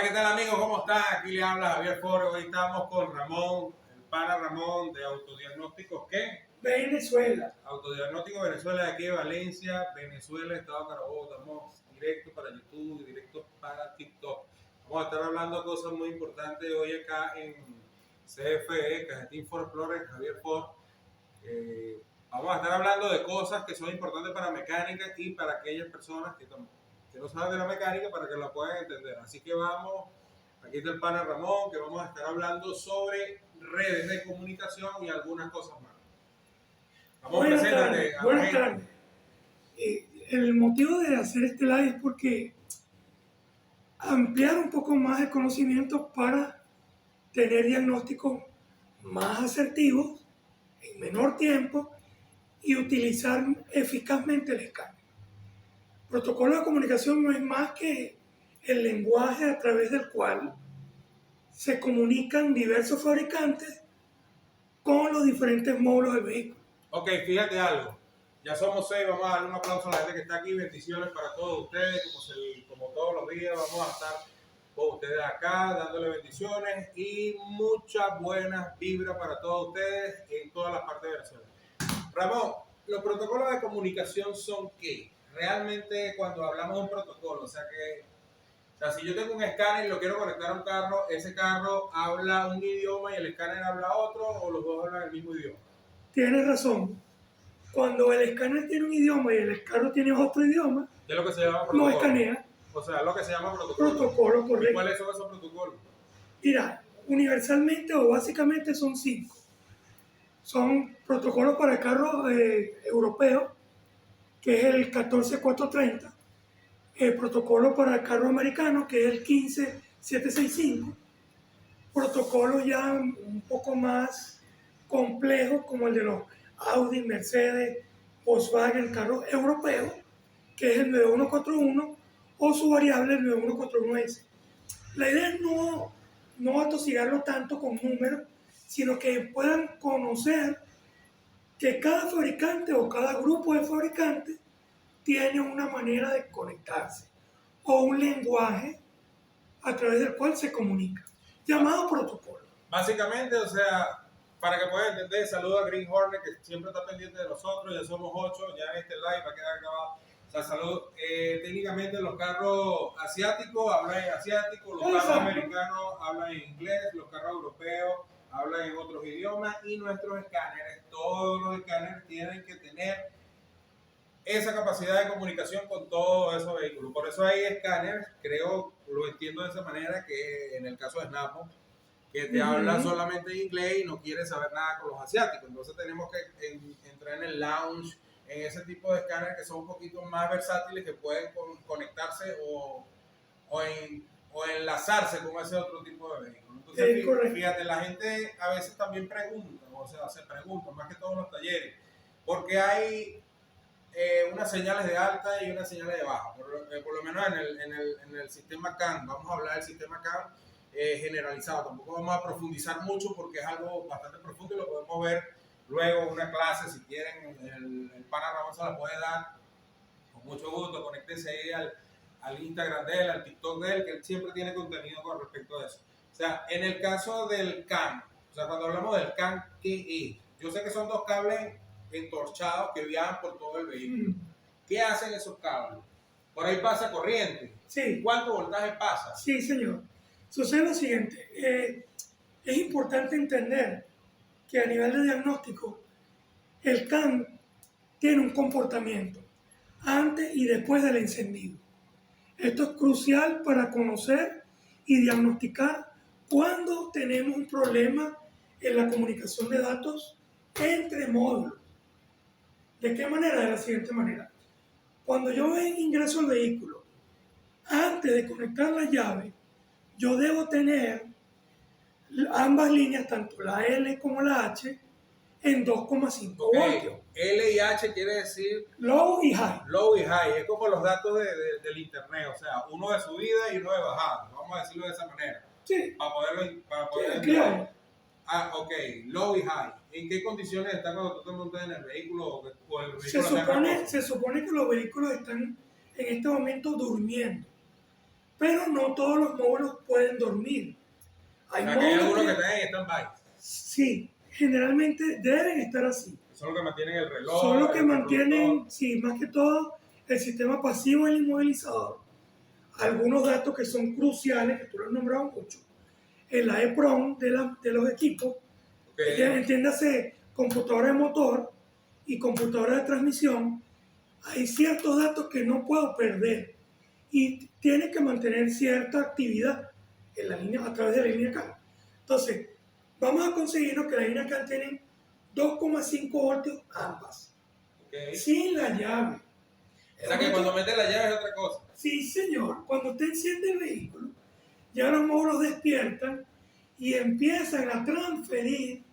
¿qué tal amigos? ¿Cómo están? Aquí le habla Javier Foro. Hoy estamos con Ramón, el pana Ramón de Autodiagnósticos, ¿qué? Venezuela. Autodiagnóstico Venezuela, de aquí de Valencia, Venezuela, Estado Carabobo. Estamos directo para YouTube, directo para TikTok. Vamos a estar hablando de cosas muy importantes hoy acá en CFE, Cajetín Ford Flores, Javier Ford. Vamos a estar hablando de cosas que son importantes para mecánica y para aquellas personas que no saben de la mecánica para que la puedan entender. Así que vamos, aquí está el pana Ramón, que vamos a estar hablando sobre redes de comunicación y algunas cosas más. Vamos, preséntate. Buenas tardes. El motivo de hacer este live es porque ampliar un poco más el conocimiento para tener diagnósticos más asertivos en menor tiempo y utilizar eficazmente el escáner. Protocolo de comunicación no es más que el lenguaje a través del cual se comunican diversos fabricantes con los diferentes módulos del vehículo. Ok, fíjate algo. Ya somos 6, vamos a darle un aplauso a la gente que está aquí. Bendiciones para todos ustedes, como todos los días vamos a estar con ustedes acá dándole bendiciones y muchas buenas vibras para todos ustedes en todas las partes de Venezuela. Ramón, los protocolos de comunicación son ¿qué? Realmente cuando hablamos de un protocolo, o sea, si yo tengo un escáner y lo quiero conectar a un carro, ese carro habla un idioma y el escáner habla otro, o los dos hablan el mismo idioma. Tienes razón. Cuando el escáner tiene un idioma y el carro tiene otro idioma, ¿Qué es lo que se llama protocolo? No escanea. O sea, lo que se llama protocolo. Protocolo, correcto. ¿Y cuáles son esos protocolos? Mira, universalmente o básicamente son 5. Son protocolos para el carro europeo, que es el 14430. El protocolo para el carro americano, que es el 15765. Protocolos ya un poco más complejos, como el de los Audi, Mercedes, Volkswagen, carros europeos, que es el 9141, o su variable, el 9141S. La idea es no atosigarlo tanto con números, sino que puedan conocer que cada fabricante o cada grupo de fabricantes tiene una manera de conectarse o un lenguaje a través del cual se comunica, llamado protocolo. Básicamente, o sea, para que puedan entender, saludo a Green Hornet, que siempre está pendiente de nosotros, ya somos 8, ya en este live va a quedar grabado. O sea, salud, técnicamente los carros asiáticos hablan en asiático, los carros americanos hablan en inglés, los carros europeos hablan en otros idiomas y nuestros escáneres, todos los escáneres tienen que tener esa capacidad de comunicación con todos esos vehículos. Por eso hay escáneres, creo, lo entiendo de esa manera, que en el caso de Snapon, que te habla solamente en inglés y no quiere saber nada con los asiáticos. Entonces tenemos que entrar en el lounge, en ese tipo de escáneres que son un poquito más versátiles, que pueden conectarse o enlazarse con ese otro tipo de vehículo. Entonces, fíjate, la gente a veces también pregunta, o sea, se pregunta, más que todo en los talleres, porque hay unas señales de alta y unas señales de baja. Por lo menos en el sistema CAN, vamos a hablar del sistema CAN generalizado. Tampoco vamos a profundizar mucho porque es algo bastante profundo y lo podemos ver luego en una clase. Si quieren, el pana Ramón se la puede dar con mucho gusto. Conéctense ahí al Instagram de él, al TikTok de él, que él siempre tiene contenido con respecto a eso. O sea, en el caso del CAN, o sea, cuando hablamos del CAN, ¿qué es? Yo sé que son dos cables entorchados que viajan por todo el vehículo. ¿Qué hacen esos cables? Por ahí pasa corriente. Sí. ¿Cuánto voltaje pasa? Sí, señor. Sucede lo siguiente. Es importante entender que a nivel de diagnóstico, el CAN tiene un comportamiento antes y después del encendido. Esto es crucial para conocer y diagnosticar cuando tenemos un problema en la comunicación de datos entre módulos. ¿De qué manera? De la siguiente manera. Cuando yo ingreso al vehículo, antes de conectar la llave, yo debo tener ambas líneas, tanto la L como la H, en 2,5 voltios. L y H quiere decir low y high. Low y high, es como los datos del internet, o sea, uno de subida y uno de bajada, vamos a decirlo de esa manera. Sí. Para poder sí, claro. Ah, ok, low y high. ¿En qué condiciones están cuando tú te montas en el vehículo o el vehículo se supone que los vehículos están en este momento durmiendo. pero no todos los módulos pueden dormir. Hay algunos que están en stand-by. Sí, generalmente deben estar así. Son los que mantienen el reloj. Son los que mantienen, sí, más que todo, el sistema pasivo del inmovilizador. Algunos datos que son cruciales, que tú lo has nombrado mucho, en la EEPROM de los equipos, entiéndase computadora de motor y computadora de transmisión, hay ciertos datos que no puedo perder y tiene que mantener cierta actividad en la línea, a través de la línea CAN. Entonces, vamos a conseguirnos que la línea CAN tiene 2,5 voltios ambas, sin la llave. O sea que cuando mete la llave es otra cosa. Sí, señor. Cuando usted enciende el vehículo, ya los módulos despiertan y empiezan a transferir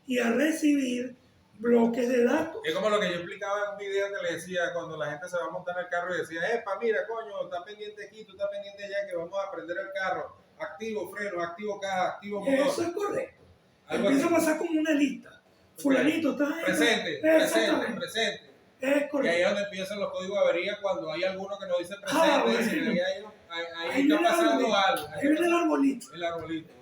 y a recibir bloques de datos. Es como lo que yo explicaba en un video que le decía cuando la gente se va a montar en el carro y decía, epa, mira, coño, está pendiente aquí, tú estás pendiente allá, que vamos a prender el carro. Activo freno, activo caja, activo motor. Eso es correcto. Empieza a pasar como una lista. Fulanito, está ahí. Presente. Es correcto. Y ahí es donde empiezan los códigos de avería cuando hay alguno que no dice presente. Ahí está pasando algo. Ahí viene el arbolito. El arbolito.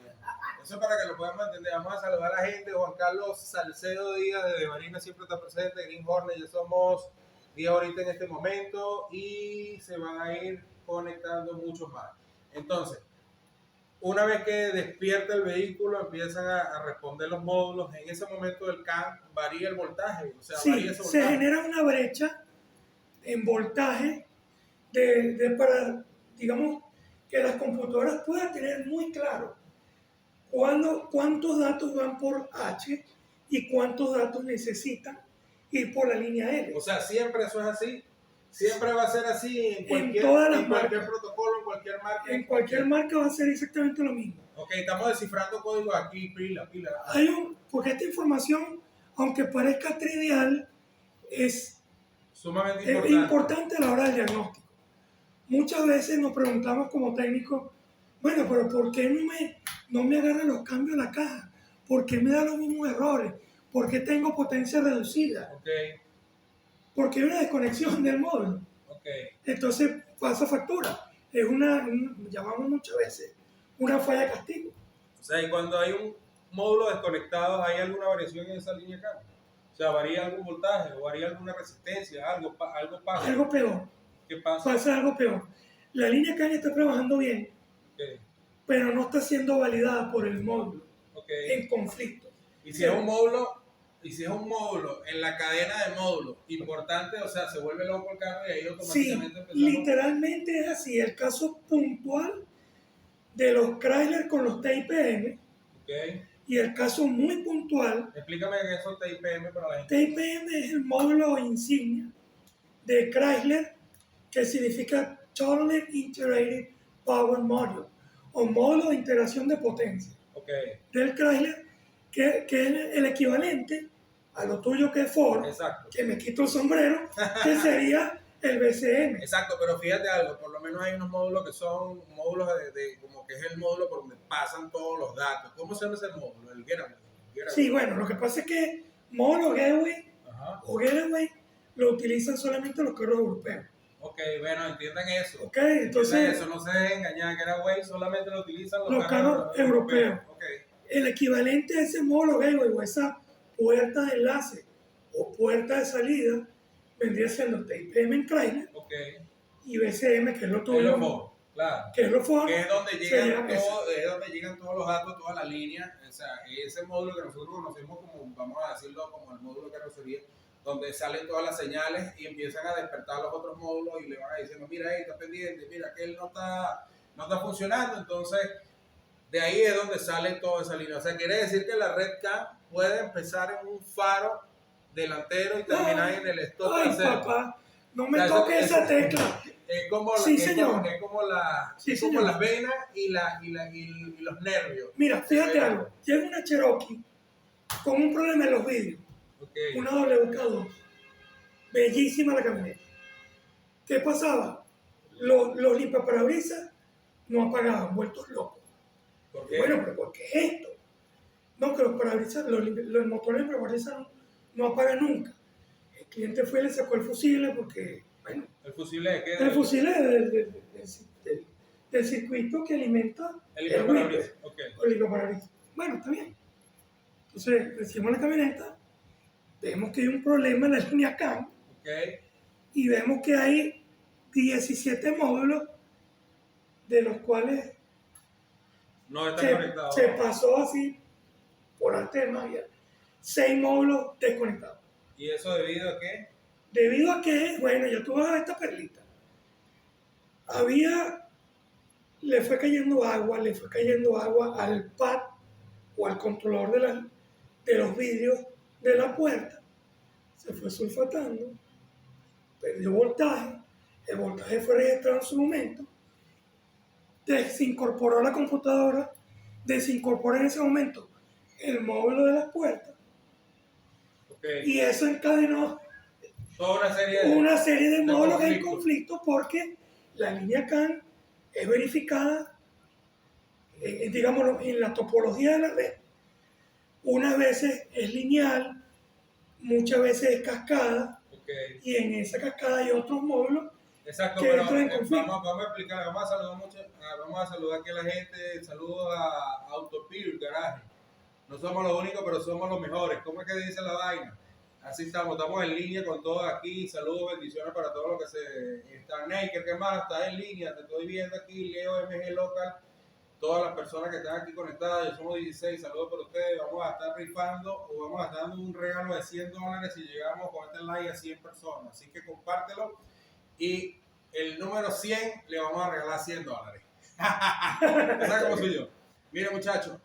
Eso es para que lo podamos entender. Vamos a saludar a la gente. Juan Carlos Salcedo Díaz de Marina siempre está presente. Green Hornet, ya somos 10 ahorita en este momento y se van a ir conectando muchos más. Entonces, una vez que despierta el vehículo, empiezan a responder los módulos. En ese momento el CAN varía el voltaje. O sea, sí, varía ese voltaje. Se genera una brecha en voltaje para, digamos, que las computadoras puedan tener muy claro cuántos datos van por H y cuántos datos necesitan ir por la línea L. O sea, siempre eso es así. Siempre va a ser así en cualquier protocolo, en cualquier marca. En cualquier marca va a ser exactamente lo mismo. Ok, estamos descifrando códigos aquí, pila. Porque esta información, aunque parezca trivial, es sumamente importante a la hora del diagnóstico. Muchas veces nos preguntamos como técnicos, bueno, pero ¿por qué no me agarran los cambios de la caja? ¿Por qué me da los mismos errores? ¿Por qué tengo potencia reducida? Okay. Porque hay una desconexión del módulo. Entonces pasa factura. Es llamamos muchas veces, una falla de castigo. O sea, y cuando hay un módulo desconectado, ¿hay alguna variación en esa línea acá? O sea, ¿varía algún voltaje o varía alguna resistencia? ¿Algo pasa? Algo peor. ¿Qué pasa? Pasa algo peor. La línea CAN está trabajando bien, pero no está siendo validada por el módulo en conflicto. ¿Y si es un módulo? Y si es un módulo en la cadena de módulos importante, o sea, se vuelve loco el carro y ahí automáticamente empezamos. Literalmente es así. El caso puntual de los Chrysler con los TIPM y el caso muy puntual. Explícame qué es eso TIPM para la gente. TIPM es el módulo insignia de Chrysler que significa Total Integrated Power Module o módulo de integración de potencia del Chrysler, que es el equivalente a lo tuyo que es Ford. Exacto. Que me quito el sombrero, que sería el BCM. Exacto, pero fíjate algo, por lo menos hay unos módulos que son módulos como que es el módulo por donde pasan todos los datos. ¿Cómo se llama ese módulo? El Gateway. Sí, bueno, lo que pasa es que módulo Gateway o Gateway lo utilizan solamente los carros europeos. Ok, bueno, entiendan eso. Ok, entonces... Eso, no se dejen engañar, Gateway solamente lo utilizan los carros europeos. El equivalente a ese módulo Gateway o esa puerta de enlace o puerta de salida vendría siendo TIPM en Chrysler y BCM, que es lo tuyo. Claro. Que es lo Ford. Que es donde llegan todos los datos, toda la línea. O sea, ese módulo que nosotros conocemos como, vamos a decirlo, como el módulo de carrocería, donde salen todas las señales y empiezan a despertar los otros módulos y le van a diciendo, mira, ahí está pendiente, mira, que él no está funcionando. Entonces, de ahí es donde sale toda esa línea. O sea, quiere decir que la red CAN puede empezar en un faro delantero y terminar en el stop trasero. Ay, papá, no me toques esa tecla. Es como las venas y los nervios. Mira, fíjate algo. Llega una Cherokee con un problema en los vidrios. Una WK2. Bellísima la camioneta. ¿Qué pasaba? Los limpiaparabrisas no apagaban, vueltos locos. ¿Por qué? Bueno, pero ¿por qué es esto? No, que los parabrisas, los motores de parabrisas no apagan nunca. El cliente fue y le sacó el fusible porque, bueno... ¿El fusible de qué? El fusible del del circuito que alimenta El el limpiaparabrisas. wiper Ok. o el limpiaparabrisas. Bueno, está bien. Entonces, decimos la camioneta, vemos que hay un problema en la línea CAN Ok. y vemos que hay 17 módulos, de los cuales No están conectados. se pasó así por arte de magia, 6 módulos desconectados. ¿Y eso debido a qué? Debido a que, bueno, ya tú vas a ver esta perlita. Le fue cayendo agua al pad o al controlador de los vidrios de la puerta. Se fue sulfatando, perdió voltaje, el voltaje fue registrado en su momento, desincorporó a la computadora, desincorporó en ese momento el módulo de las puertas, Okay. y eso encadenó Toda una serie de módulos en conflicto porque la línea CAN es verificada, digamos, en la topología de la red. Unas veces es lineal, muchas veces es cascada, okay. Y en esa cascada hay otros módulos. Exacto, que pero entran en conflicto. vamos a explicar, vamos a saludar aquí a la gente, saludos a Autopir Garage. No somos los únicos, pero somos los mejores. ¿Cómo es que dice la vaina? Así estamos en línea con todos aquí. Saludos, bendiciones para todos los que se están. Naker, ¿qué más? Está en línea, te estoy viendo aquí. Leo MG Local, todas las personas que están aquí conectadas. Yo somos 16, saludos por ustedes. Vamos a estar rifando o vamos a estar dando un regalo de $100 si llegamos con este like a 100 personas. Así que compártelo. Y el número 100 le vamos a regalar $100. ¿Sabes cómo soy yo? Mira, muchachos,